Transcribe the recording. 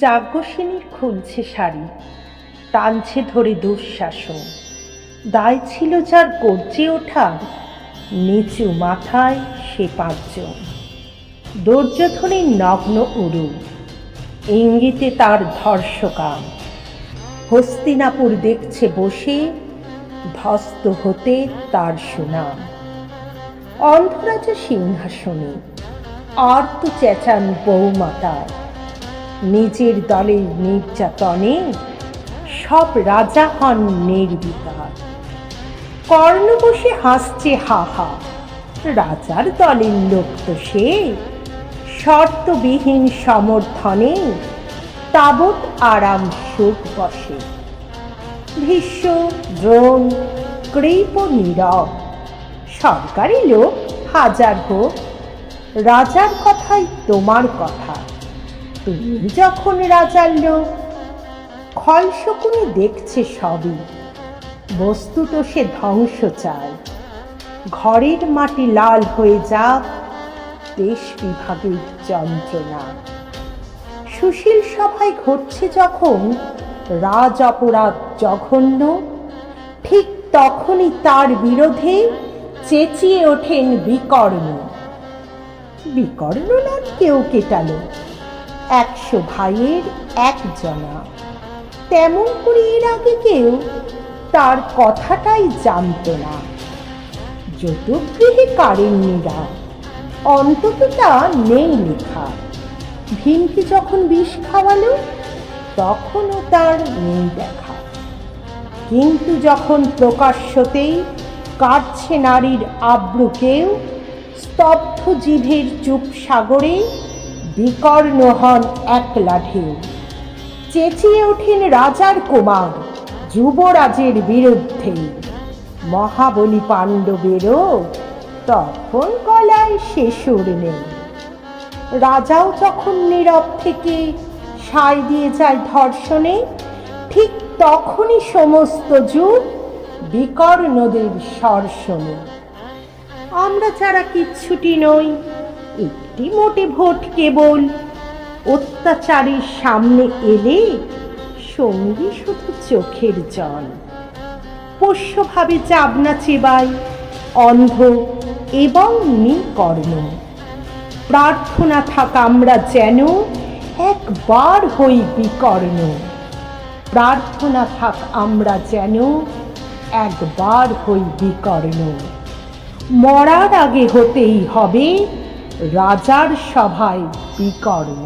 যাজ্ঞসেনীর খুলছে শাড়ি, টানছে ধরে দুঃশাসন। দায় ছিল যার গর্জে ওঠার, নিচু মাথায় সে পাঁচজন। দুর্যোধনের নগ্ন উরু, ইঙ্গিতে তার ধর্ষকাম। হস্তিনাপুর দেখছে বসে, ধ্বস্ত হতে তার সুনাম। অন্ধরাজা সিংহাসনে, আর্ত চেঁচান বৌমাতার। নিজের দলের নির্যাতনে সব রাজা হন নির্বিকার। কর্ণ বসে হাসছে হা হা, রাজার দলের লোক তো সে। শর্তবিহীন সমর্থনে তাবৎ আরাম সুখ বসে। ভীষ্ম, দ্রোণ, কৃপ নীরব, সরকারি লোক হাজার হোক, রাজার কথাই তোমার কথা। তুমি যখন রাজার লোক। খলশকুনি দেখছে সবই, বস্তুত সে ধ্বংস চায়। ঘরের মাটি লাল হয়ে যাক, দেশ বিভাগের যন্ত্রণা। সুশীল সভায় ঘটছে যখন রাজ অপরাধ জঘন্য, ঠিক তখনই তার বিরোধে চেঁচিয়ে ওঠেন বিকর্ণ। বিকর্ণ নাম কেউ কেটালো, 100 ভাইয়ের একজনা। তেমন করে এর আগে কেউ তার কথাটাই জানত না। যতুগৃহে কারেন্নিরা, অন্তত তা নেই লেখা। ভীমকে যখন বিষ খাওয়ালো, তখনও তার নেই দেখা। কিন্তু যখন প্রকাশ্যতেই কাটছে নারীর আব্রুকেও, স্তব্ধ জিভের চুপ সাগরে বিকর্ণ হন একলা ঢেউ। চেঁচিয়ে ওঠেন রাজার কুমার, যুবরাজের বিরুদ্ধে। মহাবলী পাণ্ডবেরও তখন গলায় সে সুর নেই। রাজাও যখন নীরব থেকে সায় দিয়ে যায় ধর্ষণে, ঠিক তখনই সমস্ত যুগ বিকর্ণদের স্বর শোনে। আমরা যারা কিচ্ছুটি নই, একটি মোটে ভোট কেবল। অত্যাচারীর সামনে এলে সঙ্গী শুধু চোখের জল। পোষ্যভাবে চাবনা চেবাই অন্ধ এবং নিকর্ণ। প্রার্থনা থাক আমরা যেন একবার হই বিকর্ণ। প্রার্থনা থাক আমরা যেন একবার হই বিকর্ণ। মরার আগে হতেই হবে রাজার সভায় বিকর্ণ।